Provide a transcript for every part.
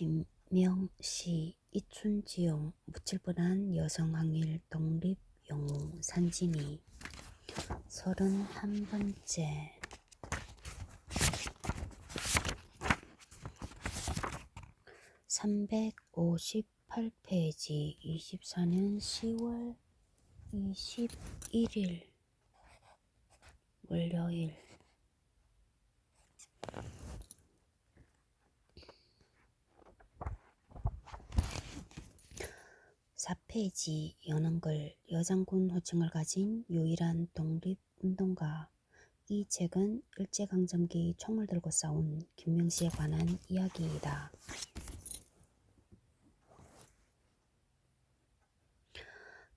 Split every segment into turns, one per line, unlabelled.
김명시, 이춘지용, 묻힐 뻔한 여성항일 독립 영웅 산진이 31번째. (358페이지) 24년 10월 21일 월요일. 4페이지 여는 글. 여장군 호칭을 가진 유일한 독립운동가. 이 책은 일제강점기 총을 들고 싸운 김명시에 관한 이야기이다.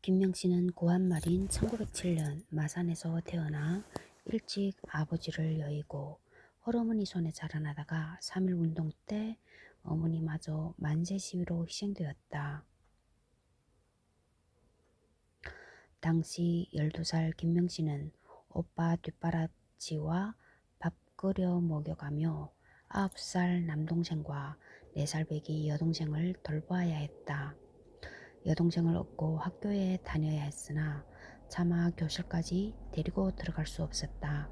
김명시는 고한 말인 1907년 마산에서 태어나 일찍 아버지를 여의고 헐어머니 손에 자라나다가 3.1운동 때 어머니마저 만세 시위로 희생되었다. 당시 12살 김명시는 오빠 뒷바라지와 밥 끓여 먹여가며 9살 남동생과 4살 배기 여동생을 돌보아야 했다. 여동생을 업고 학교에 다녀야 했으나 차마 교실까지 데리고 들어갈 수 없었다.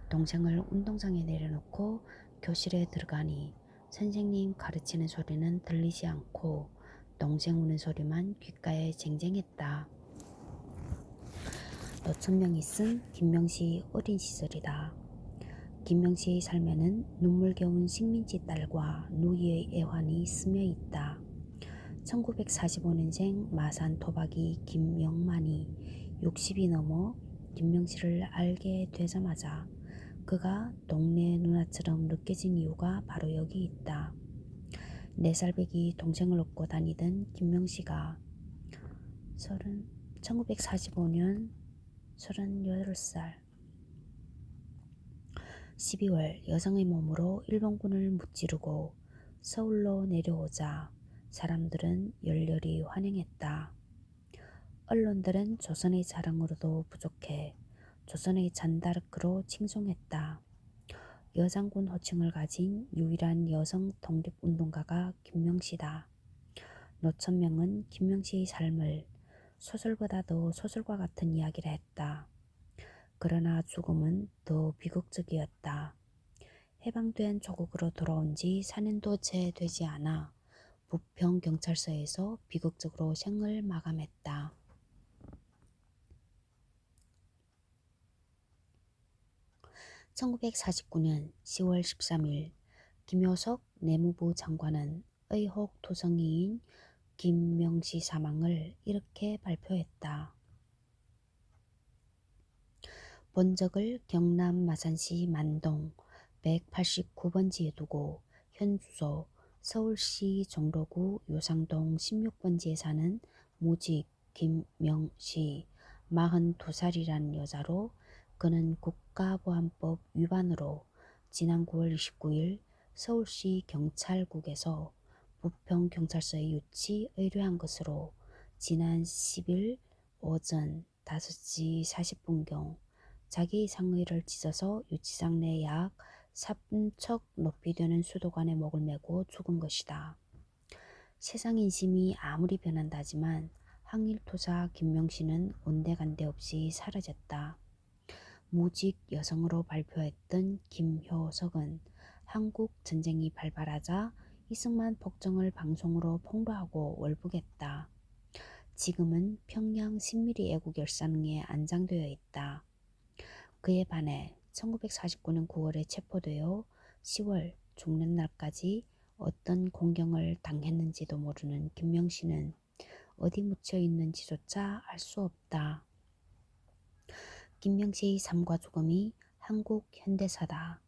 동생을 운동장에 내려놓고 교실에 들어가니 선생님 가르치는 소리는 들리지 않고 동생 우는 소리만 귓가에 쟁쟁했다. 노천명이 쓴 김명시 어린 시절이다. 김명시의 삶에는 눈물겨운 식민지 딸과 누이의 애환이 스며 있다. 1945년생 마산 토박이 김영만이 60이 넘어 김명시를 알게 되자마자 그가 동네 누나처럼 느껴진 이유가 바로 여기 있다. 4살 배기 동생을 업고 다니던 김명시가 1945년 38살 12월 여성의 몸으로 일본군을 무찌르고 서울로 내려오자 사람들은 열렬히 환영했다. 언론들은 조선의 자랑으로도 부족해 조선의 잔다르크로 칭송했다. 여장군 호칭을 가진 유일한 여성 독립운동가가 김명시다. 노천명은 김명시의 삶을 소설보다 더 소설과 같은 이야기를 했다. 그러나 죽음은 더 비극적이었다. 해방된 조국으로 돌아온 지 4년도 채 되지 않아 부평경찰서에서 비극적으로 생을 마감했다. (1949년 10월 13일) 김효석 내무부 장관은 의혹투성이인 김명시 사망을 이렇게 발표했다. 본적을 경남 마산시 만동 189번지에 두고 현 주소 서울시 종로구 요상동 16번지에 사는 무직 김명시 42살이라는 여자로 그는 국가보안법 위반으로 지난 9월 29일 서울시 경찰국에서 부평경찰서에 유치 의뢰한 것으로 지난 10일 오전 5시 40분경 자기 상의를 찢어서 유치장 내 약 3척 높이 되는 수도관에 목을 메고 죽은 것이다. 세상 인심이 아무리 변한다지만 항일투사 김명시는 온데간데 없이 사라졌다. 무직 여성으로 발표했던 김효석은 한국 전쟁이 발발하자 이승만 폭정을 방송으로 폭로하고 월북했다. 지금은 평양 신미리 애국열사능에 안장되어 있다. 그에 반해 1949년 9월에 체포되어 10월 죽는 날까지 어떤 공경을 당했는지도 모르는 김명시는 어디 묻혀 있는지조차 알 수 없다. 김명시의 삶과 죽음이 한국 현대사다.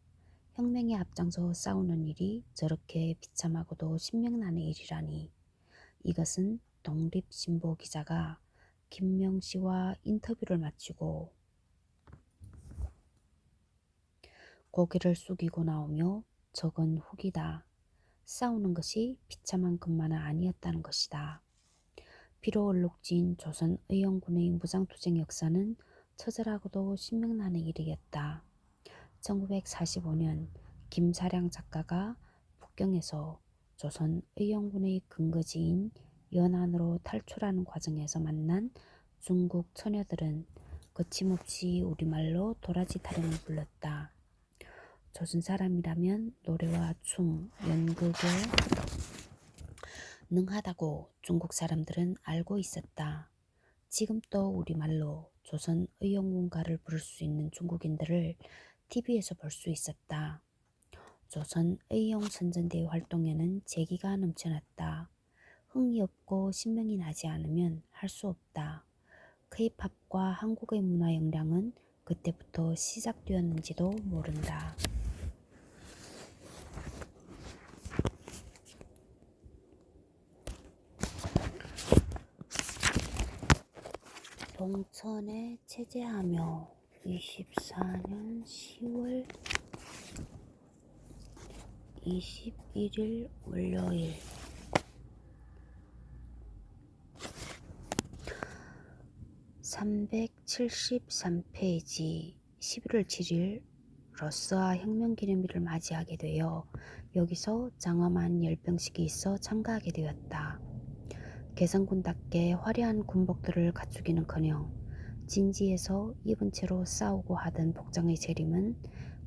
혁명에 앞장서 싸우는 일이 저렇게 비참하고도 신명나는 일이라니. 이것은 독립신보 기자가 김명시와 인터뷰를 마치고 고개를 숙이고 나오며 적은 후기다. 싸우는 것이 비참한 것만은 아니었다는 것이다. 피로 얼룩진 조선 의용군의 무장투쟁 역사는 처절하고도 신명나는 일이었다. 1945년 김사량 작가가 북경에서 조선 의용군의 근거지인 연안으로 탈출하는 과정에서 만난 중국 처녀들은 거침없이 우리말로 도라지 타령을 불렀다. 조선 사람이라면 노래와 춤, 연극에 능하다고 중국 사람들은 알고 있었다. 지금도 우리말로 조선 의용군가를 부를 수 있는 중국인들을 TV에서 볼 수 있었다. 조선 의용선전대의 활동에는 재기가 넘쳐났다. 흥이 없고 신명이 나지 않으면 할 수 없다. K-팝과 한국의 문화 역량은 그때부터 시작되었는지도 모른다. 동천에 체제하며 24년 10월 21일 월요일 373페이지 11월 7일 러스아 혁명기념일을 맞이하게 되어 여기서 장엄한 열병식이 있어 참가하게 되었다. 개성군답게 화려한 군복들을 갖추기는커녕 진지에서 입은 채로 싸우고 하던 복장의 재림은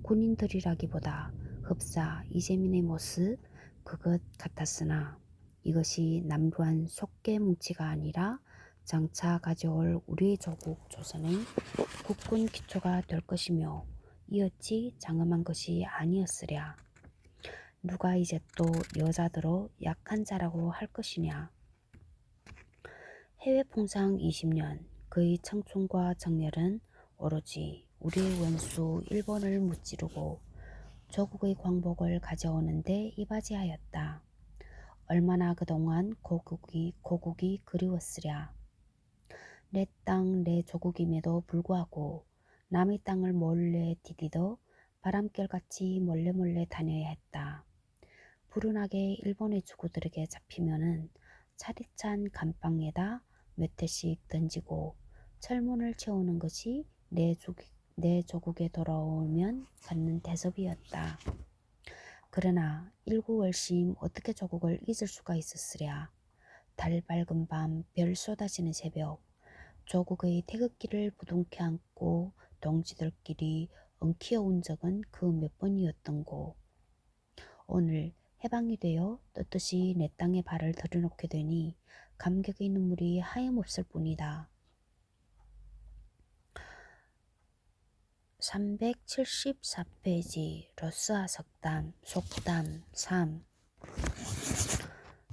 군인들이라기보다 흡사 이재민의 모습 그것 같았으나 이것이 남루한 속개뭉치가 아니라 장차 가져올 우리의 조국 조선의 국군 기초가 될 것이며 이어지 장엄한 것이 아니었으랴. 누가 이제 또 여자들어 약한 자라고 할 것이냐. 해외 풍상 20년 그의 청춘과 정열은 오로지 우리의 원수 일본을 무찌르고 조국의 광복을 가져오는 데 이바지하였다. 얼마나 그동안 고국이 그리웠으랴. 내 땅 내 조국임에도 불구하고 남의 땅을 몰래 디디더 바람결같이 몰래 다녀야 했다. 불운하게 일본의 주구들에게 잡히면은 차디찬 감방에다 몇 회씩 던지고 철문을 채우는 것이 내 조국에 돌아오면 갖는 대접이었다. 그러나 일구월심 어떻게 조국을 잊을 수가 있었으랴. 달 밝은 밤, 별 쏟아지는 새벽, 조국의 태극기를 부둥켜 안고 동지들끼리 엉키어온 적은 그 몇 번이었던고. 오늘 해방이 되어 떳떳이 내 땅에 발을 들여놓게 되니 감격의 눈물이 하염없을 뿐이다. 374페이지 러스아 속담 3.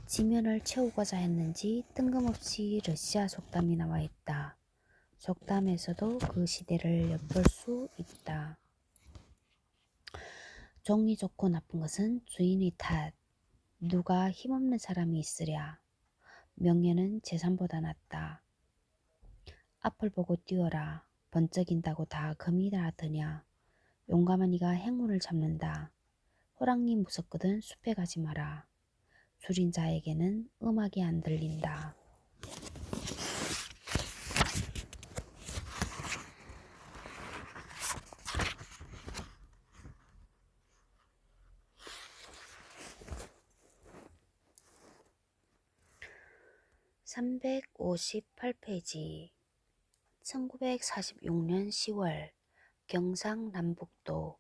지면을 채우고자 했는지 뜬금없이 러시아 속담이 나와 있다. 속담에서도 그 시대를 엿볼 수 있다. 종이 좋고 나쁜 것은 주인의 탓. 누가 힘없는 사람이 있으랴. 명예는 재산보다 낫다. 앞을 보고 뛰어라. 번쩍인다고 다 금이 다 드냐. 용감한 이가 행운을 잡는다. 호랑이 무섭거든 숲에 가지 마라. 줄인 자에게는 음악이 안 들린다. (358페이지) 1946년 10월 경상남북도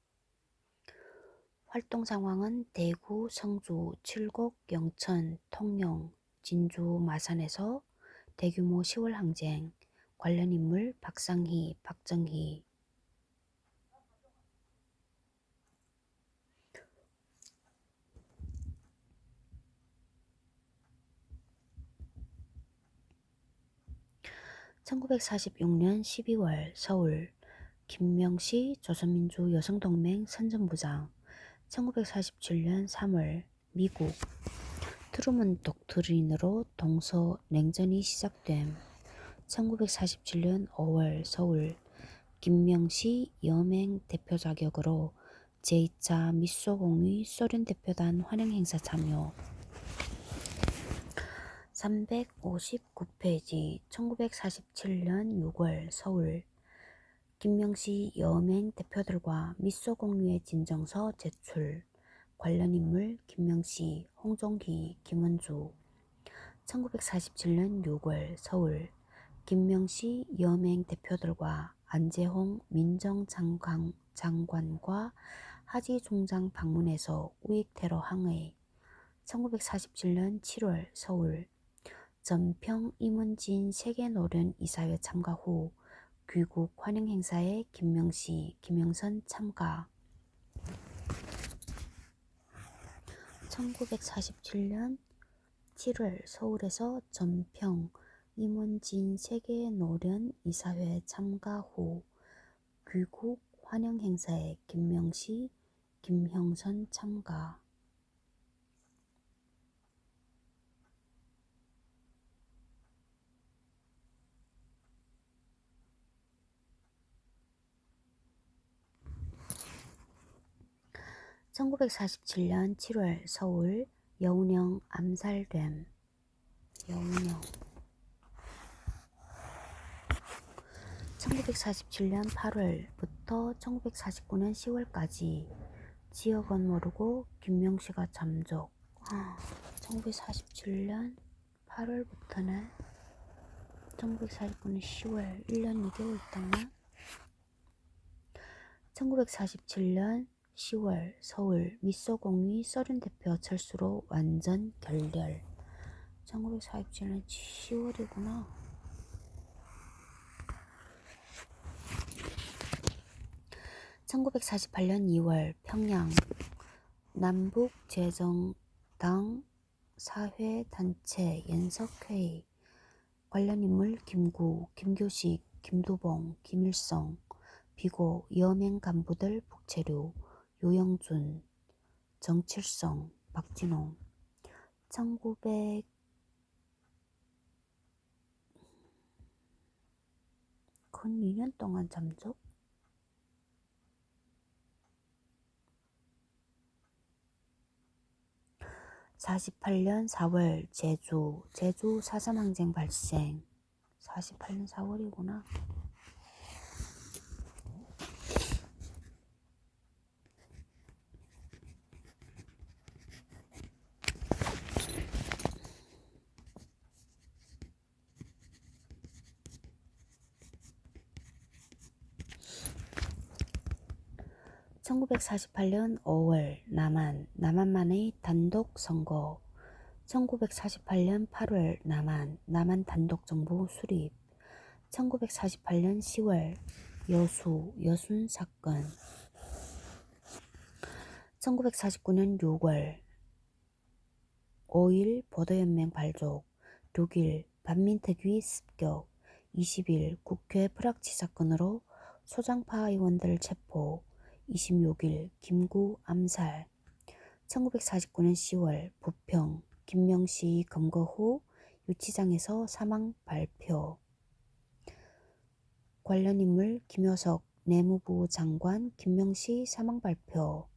활동 상황은 대구, 성주, 칠곡, 영천, 통영, 진주, 마산에서 대규모 10월 항쟁, 관련 인물 박상희, 박정희. (1946년 12월) 서울 김명시 조선민주 여성동맹 선전부장. 1947년 3월 미국 트루먼 독트린으로 동서 냉전이 시작됨. 1947년 5월 서울 김명시 여맹 대표 자격으로 제2차 미소공의 소련 대표단 환영 행사 참여. 359페이지 1947년 6월 서울 김명시 여맹 대표들과 미소공유의 진정서 제출. 관련 인물 김명시, 홍종희, 김원주. 1947년 6월 서울 김명시 여맹 대표들과 안재홍 민정장관과 하지 총장 방문해서 우익 테러 항의. 1947년 7월 서울 전평 이문진 세계노련 이사회 참가 후 귀국 환영 행사에 김명시, 김영선 참가. 1947년 7월 서울에서 전평 이문진 세계노련 이사회 참가 후 귀국 환영 행사에 김명시, 김형선 참가. 1947년 7월 서울 여운형 암살됨. 여운형 1947년 8월부터 1949년 10월까지 지역은 모르고 김명시가 잠적. 1947년 8월부터는 1949년 10월 1년 2개월 있다나. 1947년 10월 서울 미소공위 서른 대표 철수로 완전 결렬. 1947년 10월이구나. 1948년 2월 평양 남북재정당 사회단체 연석회의. 관련 인물 김구, 김교식, 김두봉, 김일성. 비고 여맹 간부들 북체류 요영준, 정칠성, 박진홍. 1900 근 2년 동안 잠적. 48년 4월 제주 4.3 항쟁 발생. 48년 4월이구나. 1948년 5월 남한만의 단독 선거. 1948년 8월 남한 단독 정부 수립. 1948년 10월 여순 사건. 1949년 6월 5일 보도연맹 발족. 6일 반민특위 습격. 20일 국회 프락치 사건으로 소장파 의원들 체포. 26일 김구 암살. 1949년 10월 부평 김명시 검거 후 유치장에서 사망 발표. 관련 인물 김효석 내무부 장관 김명시 사망 발표.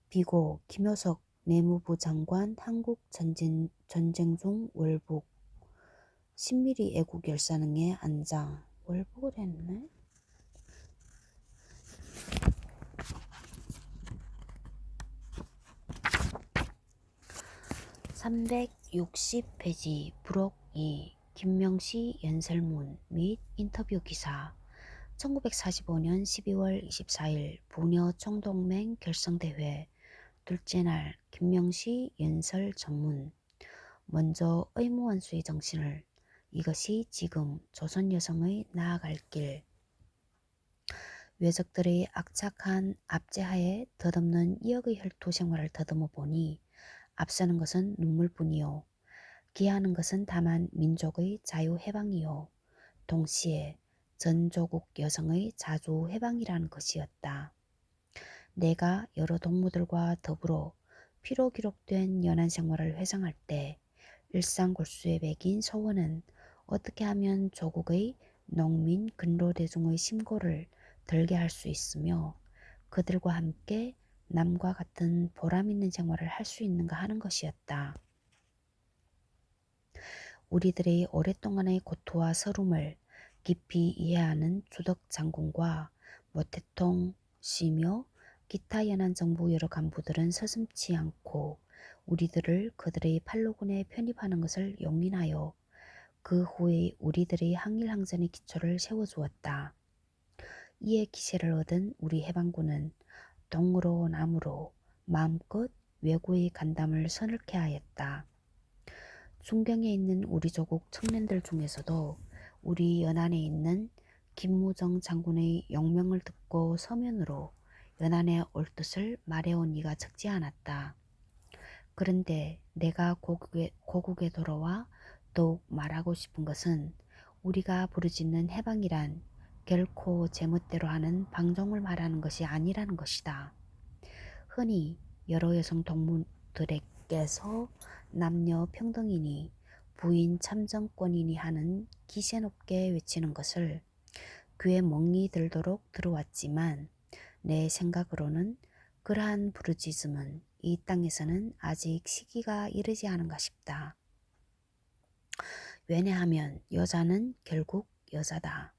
비고 김효석 내무부 장관 한국 전쟁 중 월북. 신미리 애국 열사능에 안장. 월북을 했네. 360페이지 부록 2 김명시 연설문 및 인터뷰 기사. 1945년 12월 24일 부녀 총동맹 결성대회 둘째 날 김명시 연설 전문. 먼저 의무원수의 정신을. 이것이 지금 조선 여성의 나아갈 길. 외적들의 악착한 압제하에 덧없는 이역의 혈투 생활을 더듬어 보니 앞서는 것은 눈물뿐이요 기하는 것은 다만 민족의 자유해방이요 동시에 전 조국 여성의 자주해방이라는 것이었다. 내가 여러 동무들과 더불어 피로 기록된 연한 생활을 회상할 때 일상골수에 매긴 소원은 어떻게 하면 조국의 농민 근로대중의 심고를 덜게 할 수 있으며 그들과 함께 남과 같은 보람있는 생활을 할 수 있는가 하는 것이었다. 우리들의 오랫동안의 고토와 서름을 깊이 이해하는 주덕 장군과 모태통 씨며 기타 연안 정부 여러 간부들은 서슴지 않고 우리들을 그들의 팔로군에 편입하는 것을 용인하여 그 후에 우리들의 항일항전의 기초를 세워주었다. 이에 기세를 얻은 우리 해방군은 동으로 남으로 마음껏 왜구의 간담을 서늘케 하였다. 중경에 있는 우리 조국 청년들 중에서도 우리 연안에 있는 김무정 장군의 용명을 듣고 서면으로 연안에 올 뜻을 말해온 이가 적지 않았다. 그런데 내가 고국에 돌아와 더욱 말하고 싶은 것은 우리가 부르짖는 해방이란 결코 제멋대로 하는 방종을 말하는 것이 아니라는 것이다. 흔히 여러 여성 동무들에게서 남녀 평등이니 부인 참정권이니 하는 기세 높게 외치는 것을 귀에 멍이 들도록 들어왔지만 내 생각으로는 그러한 부르짖음은 이 땅에서는 아직 시기가 이르지 않은가 싶다. 왜냐하면 여자는 결국 여자다.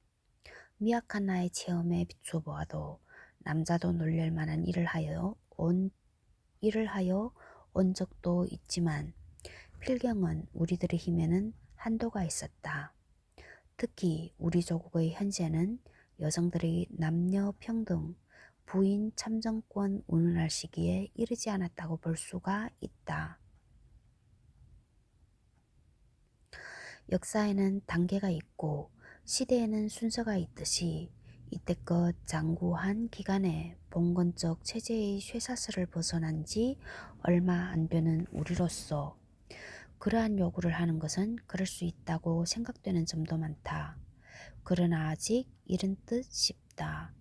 미약한 나의 체험에 비춰보아도 남자도 놀랄 만한 일을 하여 온 적도 있지만 필경은 우리들의 힘에는 한도가 있었다. 특히 우리 조국의 현재는 여성들의 남녀 평등, 부인 참정권 운운할 시기에 이르지 않았다고 볼 수가 있다. 역사에는 단계가 있고 시대에는 순서가 있듯이 이때껏 장구한 기간에 봉건적 체제의 쇠사슬을 벗어난 지 얼마 안 되는 우리로서 그러한 요구를 하는 것은 그럴 수 있다고 생각되는 점도 많다. 그러나 아직 이른 듯 싶다.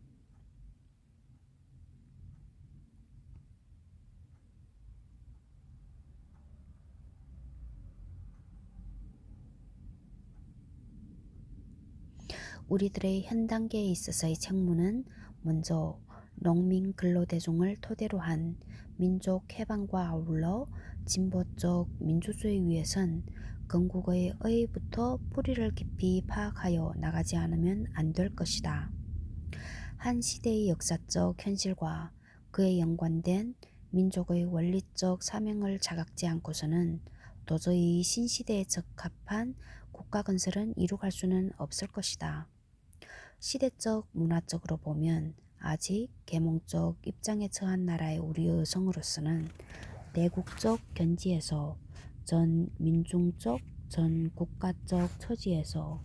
우리들의 현 단계에 있어서의 책무는 먼저 농민 근로대중을 토대로 한 민족 해방과 아울러 진보적 민주주의 위해선 건국의 의의부터 뿌리를 깊이 파악하여 나가지 않으면 안 될 것이다. 한 시대의 역사적 현실과 그에 연관된 민족의 원리적 사명을 자각지 않고서는 도저히 신시대에 적합한 국가 건설은 이루갈 수는 없을 것이다. 시대적 문화적으로 보면 아직 계몽적 입장에 처한 나라의 우리 여성으로서는 내국적 견지에서 전 민중적 전 국가적 처지에서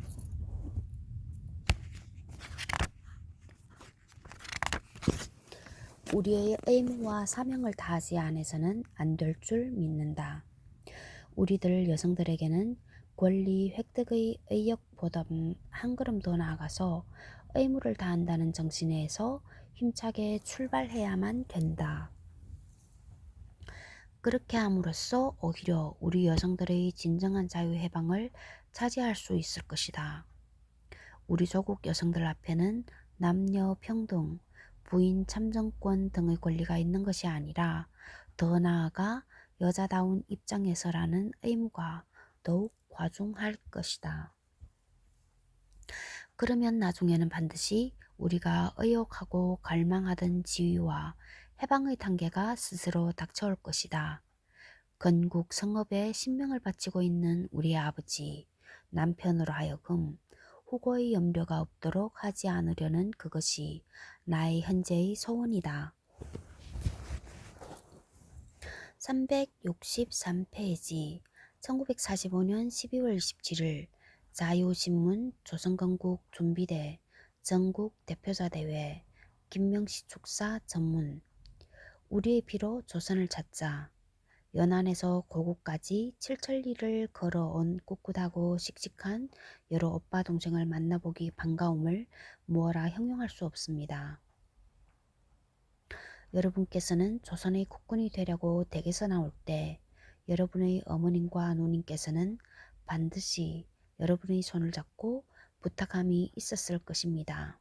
우리의 의무와 사명을 다하지 않아서는 안 될 줄 믿는다. 우리들 여성들에게는 권리 획득의 의욕보다 한 걸음 더 나아가서 의무를 다한다는 정신에서 힘차게 출발해야만 된다. 그렇게 함으로써 오히려 우리 여성들의 진정한 자유해방을 차지할 수 있을 것이다. 우리 조국 여성들 앞에는 남녀 평등, 부인 참정권 등의 권리가 있는 것이 아니라 더 나아가 여자다운 입장에서라는 의무가 더욱 과중할 것이다. 그러면 나중에는 반드시 우리가 의욕하고 갈망하던 지위와 해방의 단계가 스스로 닥쳐올 것이다. 건국 성업에 신명을 바치고 있는 우리의 아버지, 남편으로 하여금 후고의 염려가 없도록 하지 않으려는 그것이 나의 현재의 소원이다. 363페이지 1945년 12월 27일 자유신문 조선건국 준비대 전국 대표자 대회 김명시 축사 전문 우리의 피로 조선을 찾자. 연안에서 고국까지 7천리를 걸어온 꿋꿋하고 씩씩한 여러 오빠 동생을 만나보기 반가움을 무어라 형용할 수 없습니다. 여러분께서는 조선의 국군이 되려고 댁에서 나올 때 여러분의 어머님과 누님께서는 반드시 여러분의 손을 잡고 부탁함이 있었을 것입니다.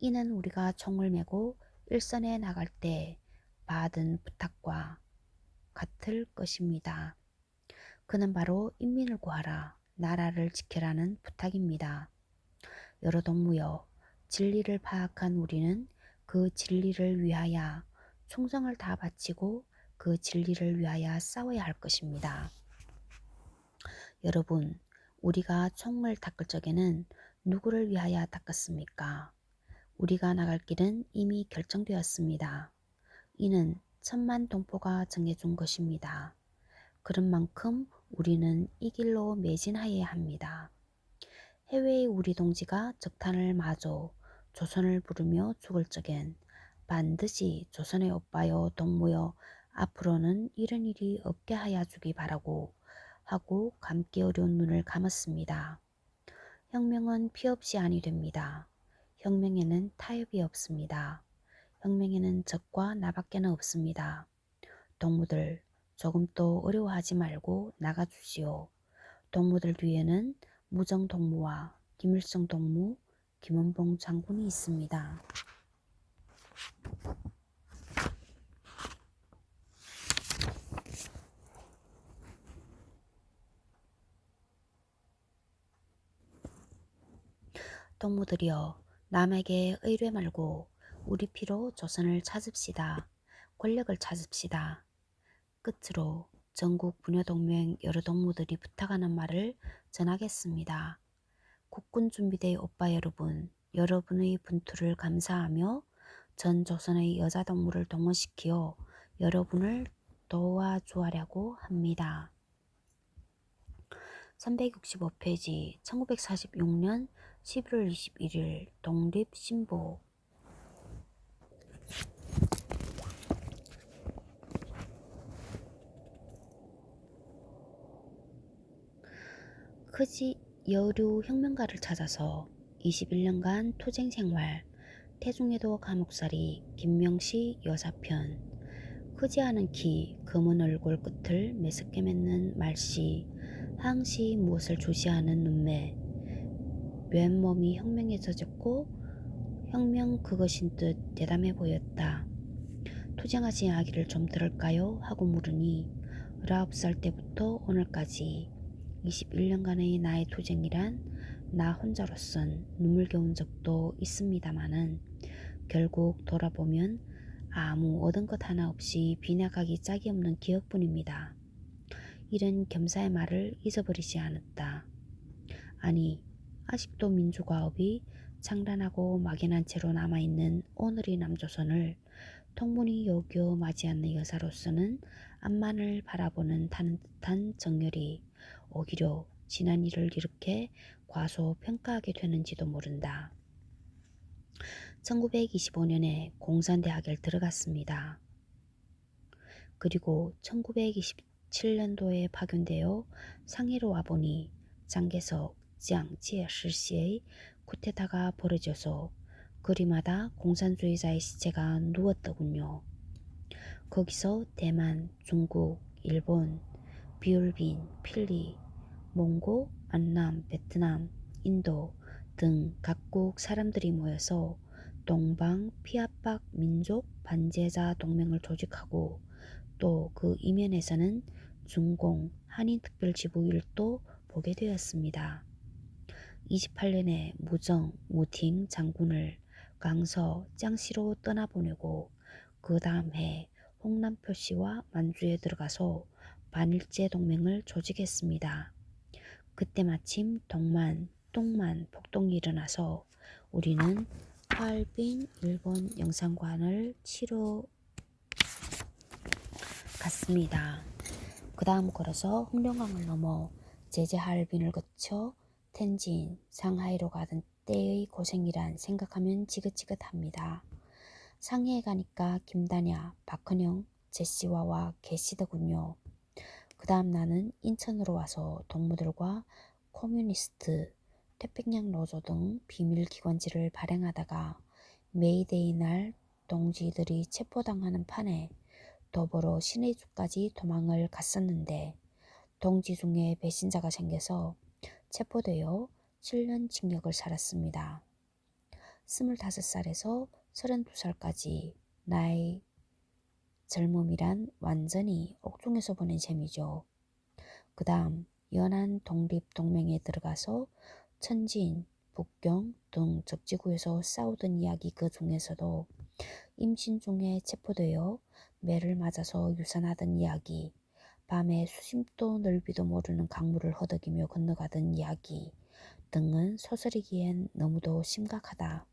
이는 우리가 총을 메고 일선에 나갈 때 받은 부탁과 같을 것입니다. 그는 바로 인민을 구하라, 나라를 지켜라는 부탁입니다. 여러 동무여, 진리를 파악한 우리는 그 진리를 위하여 충성을 다 바치고 그 진리를 위하여 싸워야 할 것입니다. 여러분, 우리가 총을 닦을 적에는 누구를 위하여 닦았습니까? 우리가 나갈 길은 이미 결정되었습니다. 이는 천만 동포가 정해준 것입니다. 그런 만큼 우리는 이 길로 매진하여야 합니다. 해외의 우리 동지가 적탄을 맞아 조선을 부르며 죽을 적엔 반드시 조선의 오빠여 동무여 앞으로는 이런 일이 없게 하여 주기 바라고 하고 감기 어려운 눈을 감았습니다. 혁명은 피 없이 아니 됩니다. 혁명에는 타협이 없습니다. 혁명에는 적과 나밖에는 없습니다. 동무들 조금도 어려워하지 말고 나가주시오. 동무들 뒤에는 무정 동무와 김일성 동무, 김원봉 장군이 있습니다. 동무들이여, 남에게 의뢰 말고 우리 피로 조선을 찾읍시다. 권력을 찾읍시다. 끝으로 전국 부녀동맹 여러 동무들이 부탁하는 말을 전하겠습니다. 국군준비대 오빠 여러분, 여러분의 분투를 감사하며 전 조선의 여자 동무를 동원시키어 여러분을 도와주려고 합니다. 365페이지 1946년 11월 21일 독립신보. 크지 여류 혁명가를 찾아서 21년간 투쟁생활, 태중에도 감옥살이, 김명시 여사편, 크지 않은 키, 검은 얼굴 끝을 매섭게 맺는 말씨, 항시 무엇을 주시하는 눈매, 맨몸이 혁명에 젖었고 혁명 그것인 듯 대담해 보였다. 투쟁하신 이야기를 좀 들을까요? 하고 물으니 19살 때부터 오늘까지 21년간의 나의 투쟁이란 나 혼자로선 눈물겨운 적도 있습니다마는 결국 돌아보면 아무 얻은 것 하나 없이 빈약하기 짝이 없는 기억뿐입니다. 이런 겸사의 말을 잊어버리지 않았다. 아니, 아직도 민주과업이 창란하고 막연한 채로 남아있는 오늘의 남조선을 통문이 여겨 맞이하는 여사로서는 앞만을 바라보는 듯한 정열이 오히려 지난 일을 이렇게 과소평가하게 되는지도 모른다. 1925년에 공산대학을 들어갔습니다. 그리고 1927년도에 파견되어 상해로 와보니 장개석, 장제실시의 쿠데타가 벌어져서 거리마다 공산주의자의 시체가 누웠더군요. 거기서 대만, 중국, 일본, 비율빈, 필리, 몽고, 안남, 베트남, 인도 등 각국 사람들이 모여서 동방 피압박 민족 반제자 동맹을 조직하고 또 그 이면에서는 중공 한인특별지부 일도 보게 되었습니다. 28년에 무정, 무팅 장군을 강서, 짱시로 떠나보내고 그 다음 해 홍남표씨와 만주에 들어가서 반일제 동맹을 조직했습니다. 그때 마침 동만, 똥만 폭동이 일어나서 우리는 하얼빈 일본 영상관을 치러 갔습니다. 그 다음 걸어서 흑룡강을 넘어 제제 하얼빈을 거쳐 텐진, 상하이로 가던 때의 고생이란 생각하면 지긋지긋합니다. 상해에 가니까 김다냐, 박헌영, 제시와와 계시더군요. 그 다음 나는 인천으로 와서 동무들과 커뮤니스트, 태평양 노조 등 비밀기관지를 발행하다가 메이데이 날 동지들이 체포당하는 판에 더불어 신의주까지 도망을 갔었는데 동지 중에 배신자가 생겨서 체포되어 7년 징역을 살았습니다. 25살에서 32살까지 나의 젊음이란 완전히 옥중에서 보낸 셈이죠. 그 다음 연안 독립동맹에 들어가서 천진, 북경 등 적지구에서 싸우던 이야기 그 중에서도 임신 중에 체포되어 매를 맞아서 유산하던 이야기, 밤에 수심도 넓이도 모르는 강물을 허덕이며 건너가던 이야기 등은 소설이기엔 너무도 심각하다.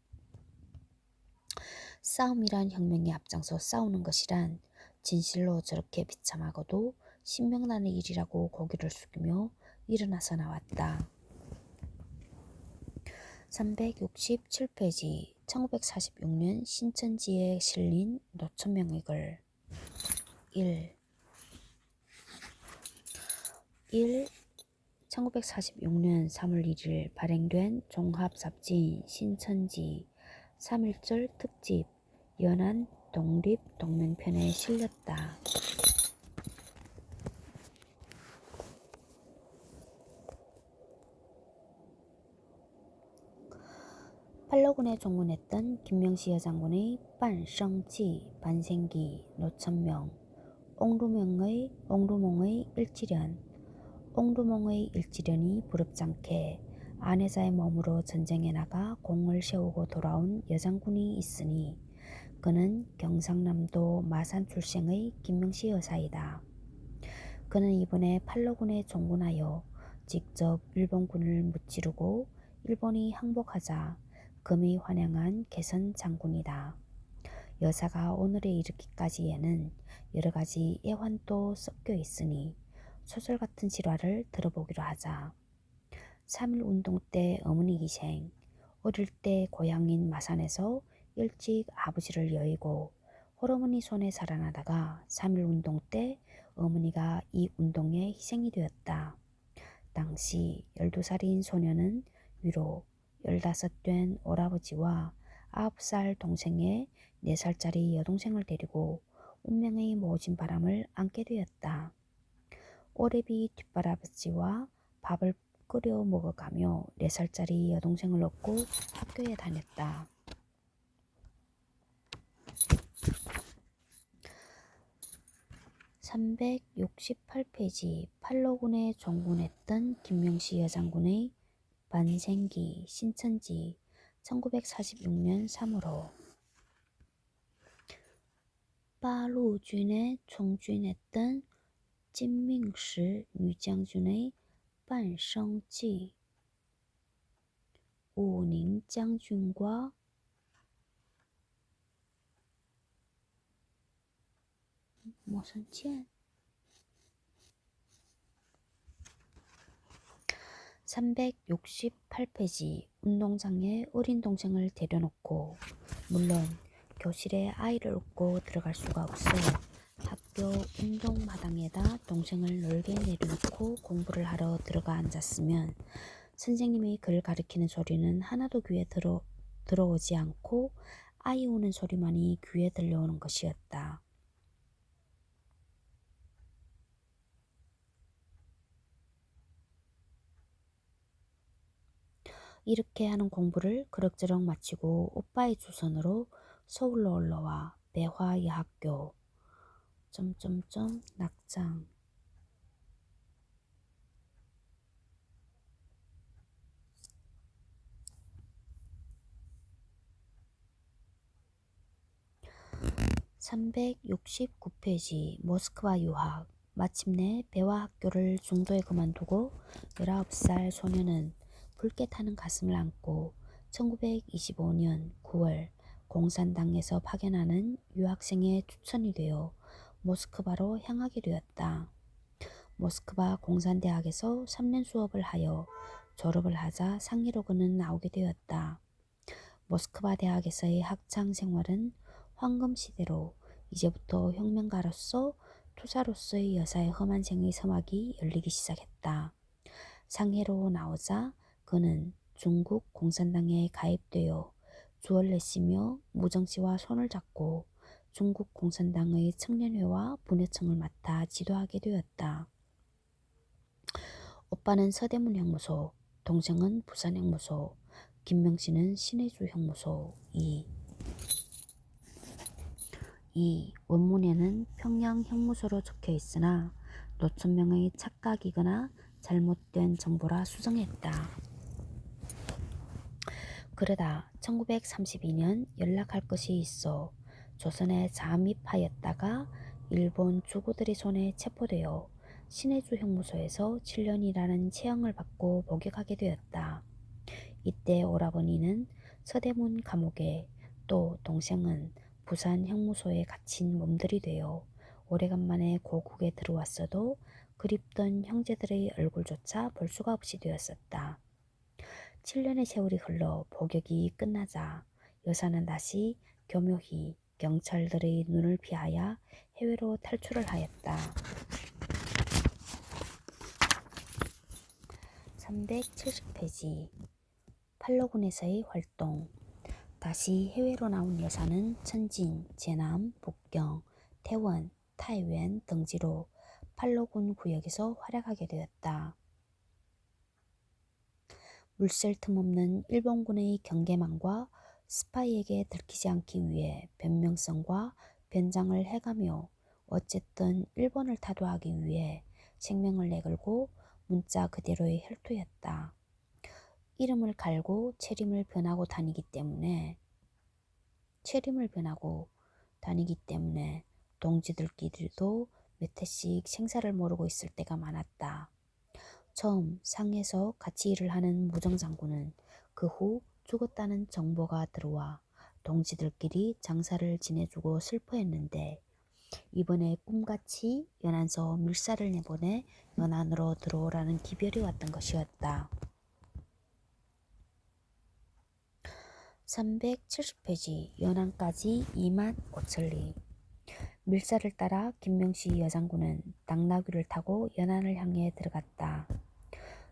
싸움이란 혁명에 앞장서 싸우는 것이란 진실로 저렇게 비참하고도 신명나는 일이라고 고개를 숙이며 일어나서 나왔다. 367페이지 1946년 신천지에 실린 노천명의 글 1. 1946년 3월 1일 발행된 종합잡지인 신천지 3.1절 특집 연안 독립 동맹편에 실렸다. 팔로군에 종군했던 김명시 여장군의 반성지 반생기 노천명 옹루몽의 일지련 옹루몽의 일지련이 부럽잖게 아내자의 몸으로 전쟁에 나가 공을 세우고 돌아온 여장군이 있으니 그는 경상남도 마산 출생의 김명시 여사이다. 그는 이번에 팔로군에 종군하여 직접 일본군을 무찌르고 일본이 항복하자 금이 환영한 개선 장군이다. 여사가 오늘에 이르기까지에는 여러가지 애환도 섞여 있으니 소설 같은 실화를 들어보기로 하자. 3.1 운동 때 어머니 희생, 어릴 때 고향인 마산에서 일찍 아버지를 여의고 홀어머니 손에 살아나다가 3.1 운동 때 어머니가 이 운동에 희생이 되었다. 당시 12살인 소녀는 위로 15된 오라버지와 9살 동생의 4살짜리 여동생을 데리고 운명의 모진 바람을 안게 되었다. 오래비 뒷바라지와 밥을 끓여 먹어가며 4살짜리 여동생을 얻고 학교에 다녔다. (368페이지) 팔로군에 종군했던 김명시 여장군의 반생기 신천지 1946년 3월八路军에 총진했던 진밍시女将军의 반성지 우닝将军과 모선첸 368페이지 운동장에 어린 동생을 데려놓고 물론 교실에 아이를 업고 들어갈 수가 없어 학교 운동마당에다 동생을 넓게 내려놓고 공부를 하러 들어가 앉았으면 선생님이 글 가르치는 소리는 하나도 귀에 들어오지 않고 아이 우는 소리만이 귀에 들려오는 것이었다. 이렇게 하는 공부를 그럭저럭 마치고 오빠의 주선으로 서울로 올라와 배화여학교 낙장 (369페이지) 모스크바 유학 마침내 배화학교를 중도에 그만두고 19살 소녀는 붉게 타는 가슴을 안고 1925년 9월 공산당에서 파견하는 유학생에 추천이 되어 모스크바로 향하게 되었다. 모스크바 공산대학에서 3년 수업을 하여 졸업을 하자 상해로 그는 나오게 되었다. 모스크바 대학에서의 학창 생활은 황금시대로 이제부터 혁명가로서 투사로서의 여사의 험한 생의 서막이 열리기 시작했다. 상해로 나오자 그는 중국 공산당에 가입되어 주얼 내시며 무정씨와 손을 잡고 중국 공산당의 청년회와 분회청을 맡아 지도하게 되었다. 오빠는 서대문 형무소, 동생은 부산 형무소, 김명씨는 신의주 형무소 2. 원문에는 평양 형무소로 적혀 있으나 노천명의 착각이거나 잘못된 정보라 수정했다. 그러다 1932년 연락할 것이 있어 조선에 잠입하였다가 일본 주구들의 손에 체포되어 신해주 형무소에서 7년이라는 체형을 받고 복역하게 되었다. 이때 오라버니는 서대문 감옥에, 또 동생은 부산 형무소에 갇힌 몸들이 되어 오래간만에 고국에 들어왔어도 그립던 형제들의 얼굴조차 볼 수가 없이 되었었다. 7년의 세월이 흘러 복역이 끝나자 여사는 다시 교묘히 경찰들의 눈을 피하여 해외로 탈출을 하였다. 370페이지 팔로군에서의 활동. 다시 해외로 나온 여사는 천진, 제남, 북경, 태원, 타이완 등지로 팔로군 구역에서 활약하게 되었다. 물샐 틈 없는 일본군의 경계망과 스파이에게 들키지 않기 위해 변명성과 변장을 해가며 어쨌든 일본을 타도하기 위해 생명을 내걸고 문자 그대로의 혈투였다. 이름을 갈고 체림을 변하고 다니기 때문에 동지들끼리도 몇 해씩 생사를 모르고 있을 때가 많았다. 처음 상해에서 같이 일을 하는 무정장군은 그 후 죽었다는 정보가 들어와 동지들끼리 장사를 지내주고 슬퍼했는데 이번에 꿈같이 연안서 밀사를 내보내 연안으로 들어오라는 기별이 왔던 것이었다. 370페이지 연안까지 2만 5천리. 밀사를 따라 김명시 여장군은 당나귀를 타고 연안을 향해 들어갔다.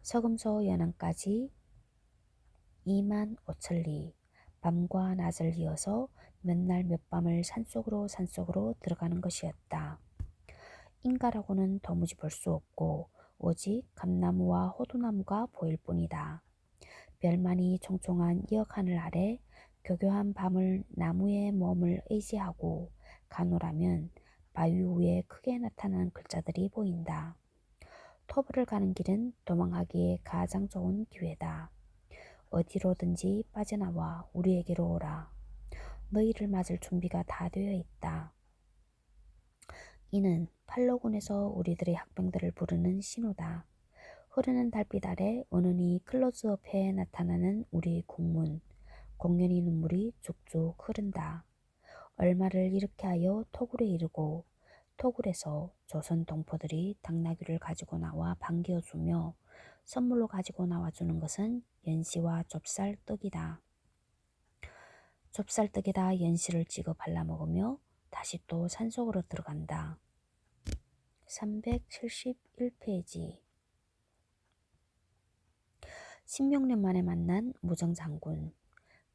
서금소 연안까지 2만 5천리. 밤과 낮을 이어서 몇 날 몇 밤을 산속으로 들어가는 것이었다. 인가라고는 도무지 볼 수 없고 오직 감나무와 호두나무가 보일 뿐이다. 별만이 총총한 이역 하늘 아래 교교한 밤을 나무의 몸을 의지하고 가노라면 바위 위에 크게 나타난 글자들이 보인다. 토벌을 가는 길은 도망하기에 가장 좋은 기회다. 어디로든지 빠져나와 우리에게로 오라. 너희를 맞을 준비가 다 되어 있다. 이는 팔로군에서 우리들의 학병들을 부르는 신호다. 흐르는 달빛 아래 은은히 클로즈업해 나타나는 우리 국문. 공연히 눈물이 쭉쭉 흐른다. 얼마를 이렇게 하여 토굴에 이르고 토굴에서 조선 동포들이 당나귀를 가지고 나와 반겨주며 선물로 가지고 나와주는 것은 연시와 좁쌀떡이다. 좁쌀떡에다 연시를 찍어 발라먹으며 다시 또 산속으로 들어간다. 371페이지 16년 만에 만난 무정장군.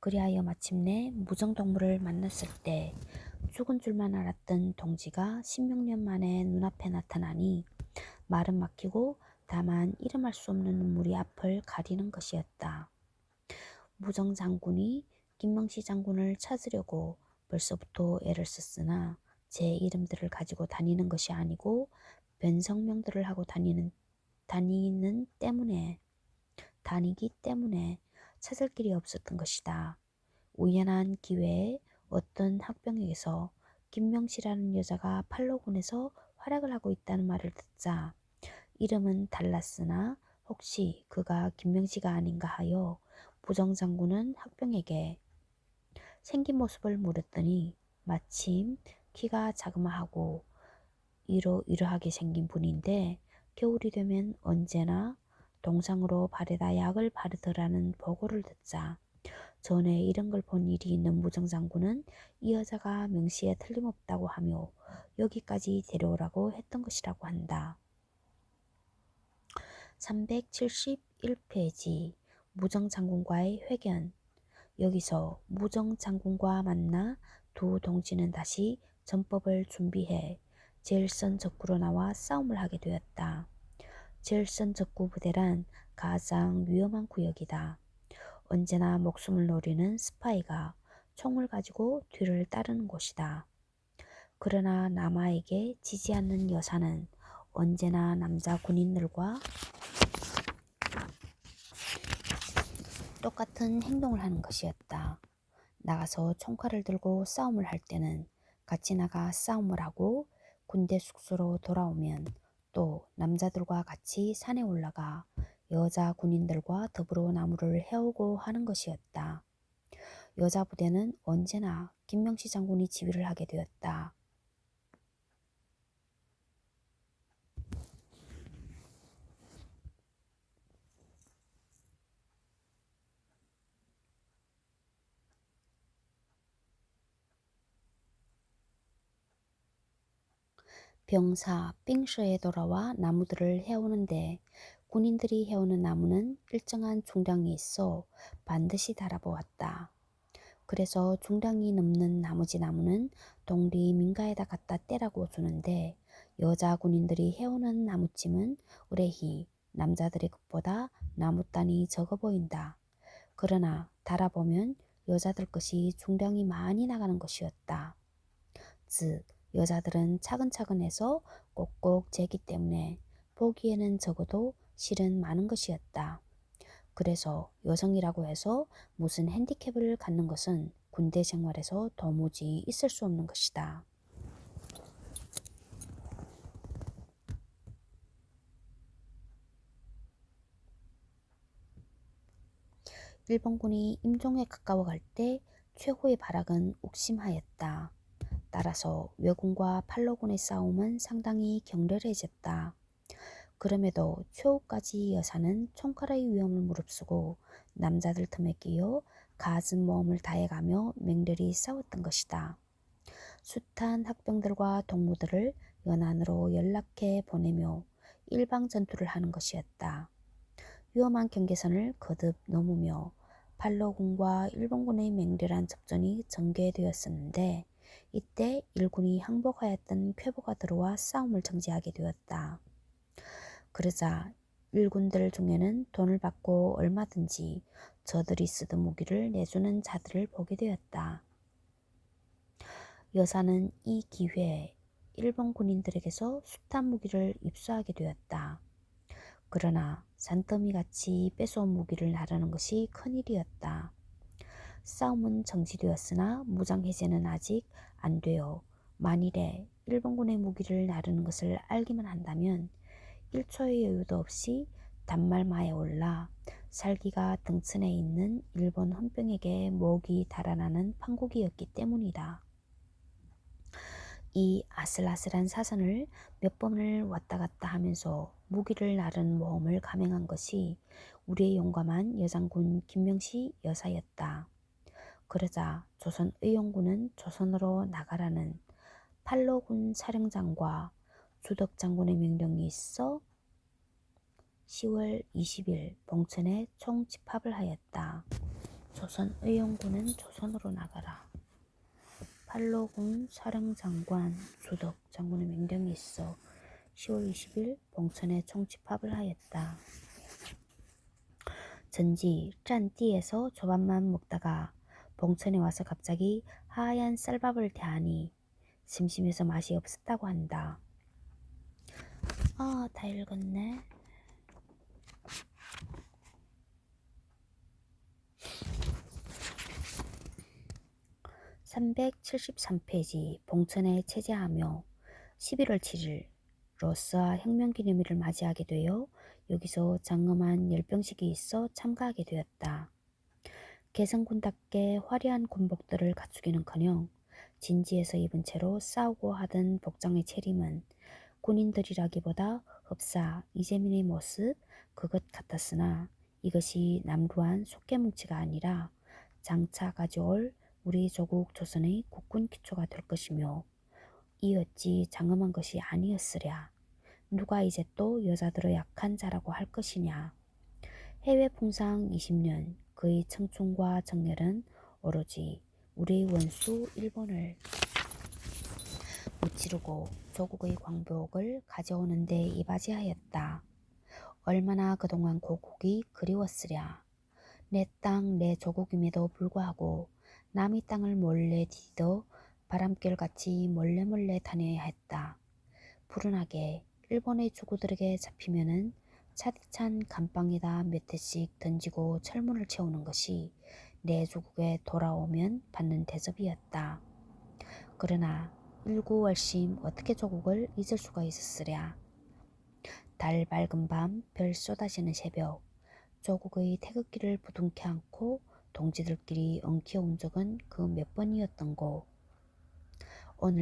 그리하여 마침내 무정동무를 만났을 때 죽은 줄만 알았던 동지가 16년 만에 눈앞에 나타나니 말은 막히고 다만 이름할 수 없는 눈물이 앞을 가리는 것이었다. 무정장군이 김명시 장군을 찾으려고 벌써부터 애를 썼으나 제 이름들을 가지고 다니는 것이 아니고 변성명들을 하고 다니기 때문에 찾을 길이 없었던 것이다. 우연한 기회에 어떤 학병에게서 김명시라는 여자가 팔로군에서 활약을 하고 있다는 말을 듣자 이름은 달랐으나 혹시 그가 김명시가 아닌가 하여 부정장군은 학병에게 생긴 모습을 물었더니 마침 키가 자그마하고 이러이러하게 생긴 분인데 겨울이 되면 언제나 동상으로 발에다 약을 바르더라는 보고를 듣자 전에 이런 걸 본 일이 있는 무정장군은 이 여자가 명시에 틀림없다고 하며 여기까지 데려오라고 했던 것이라고 한다. 371페이지 무정장군과의 회견. 여기서 무정장군과 만나 두 동지는 다시 전법을 준비해 제일선 적구로 나와 싸움을 하게 되었다. 제일선 적구 부대란 가장 위험한 구역이다. 언제나 목숨을 노리는 스파이가 총을 가지고 뒤를 따르는 곳이다. 그러나 남아에게 지지 않는 여사는 언제나 남자 군인들과 똑같은 행동을 하는 것이었다. 나가서 총칼을 들고 싸움을 할 때는 같이 나가 싸움을 하고 군대 숙소로 돌아오면 또 남자들과 같이 산에 올라가 여자 군인들과 더불어 나무를 해오고 하는 것이었다. 여자 부대는 언제나 김명시 장군이 지휘를 하게 되었다. 병사 빙서에 돌아와 나무들을 해오는데 군인들이 해오는 나무는 일정한 중량이 있어 반드시 달아보았다. 그래서 중량이 넘는 나머지 나무는 동리 민가에다 갖다 떼라고 주는데 여자 군인들이 해오는 나무찜은 의뢰히 남자들의 것보다 나무단이 적어 보인다. 그러나 달아보면 여자들 것이 중량이 많이 나가는 것이었다. 즉 여자들은 차근차근 해서 꼭꼭 재기 때문에 보기에는 적어도 실은 많은 것이었다. 그래서 여성이라고 해서 무슨 핸디캡을 갖는 것은 군대 생활에서 도무지 있을 수 없는 것이다. 일본군이 임종에 가까워갈 때 최후의 발악은 욱심하였다. 따라서 왜군과 팔로군의 싸움은 상당히 격렬해졌다. 그럼에도 최후까지 여사는 총칼의 위험을 무릅쓰고 남자들 틈에 끼어 가진 모험을 다해가며 맹렬히 싸웠던 것이다. 숱한 학병들과 동무들을 연안으로 연락해 보내며 일방 전투를 하는 것이었다. 위험한 경계선을 거듭 넘으며 팔로군과 일본군의 맹렬한 접전이 전개되었었는데 이때 일군이 항복하였던 쾌보가 들어와 싸움을 정지하게 되었다. 그러자 일군들 중에는 돈을 받고 얼마든지 저들이 쓰던 무기를 내주는 자들을 보게 되었다. 여사는 이 기회에 일본 군인들에게서 숱한 무기를 입수하게 되었다. 그러나 산더미같이 뺏어온 무기를 나르는 것이 큰일이었다. 싸움은 정지되었으나 무장해제는 아직 안 되어 만일에 일본군의 무기를 나르는 것을 알기만 한다면 1초의 여유도 없이 단말마에 올라 살기가 등천에 있는 일본 헌병에게 목이 달아나는 판국이었기 때문이다. 이 아슬아슬한 사선을 몇 번을 왔다 갔다 하면서 무기를 나르는 모험을 감행한 것이 우리의 용감한 여장군 김명시 여사였다. 그러자 조선 의용군은 조선으로 나가라는 팔로군 사령장과 주덕 장군의 명령이 있어 10월 20일 봉천에 총집합을 하였다. 조선 의용군은 조선으로 나가라. 팔로군 사령장관 주덕 장군의 명령이 있어 10월 20일 봉천에 총집합을 하였다. 전지 짠띠에서 조밥만 먹다가 봉천에 와서 갑자기 하얀 쌀밥을 대하니 심심해서 맛이 없었다고 한다. 다 읽었네. 373페이지 봉천에 체제하며 11월 7일 러스와 혁명기념일을 맞이하게 되어 여기서 장엄한 열병식이 있어 참가하게 되었다. 개성군답게 화려한 군복들을 갖추기는커녕 진지에서 입은 채로 싸우고 하던 복장의 차림은 군인들이라기보다 흡사 이재민의 모습 그것 같았으나 이것이 남루한 속개뭉치가 아니라 장차 가져올 우리 조국 조선의 국군 기초가 될 것이며 이 어찌 장엄한 것이 아니었으랴. 누가 이제 또 여자들의 약한 자라고 할 것이냐. 해외 풍상 20년 그의 청춘과 정열은 오로지 우리의 원수 일본을 무찌르고 조국의 광복을 가져오는 데 이바지하였다. 얼마나 그동안 고국이 그리웠으랴. 내 땅 내 조국임에도 불구하고 남의 땅을 몰래 디디어 바람결같이 몰래 다녀야 했다. 불운하게 일본의 주구들에게 잡히면은 차디찬 감방에다 몇 해씩 던지고 철문을 채우는 것이 내 조국에 돌아오면 받는 대접이었다. 그러나 일구월심 어떻게 조국을 잊을 수가 있었으랴. 달 밝은 밤, 별 쏟아지는 새벽, 조국의 태극기를 부둥켜 안고 동지들끼리 엉키어 온 적은 그 몇 번이었던고.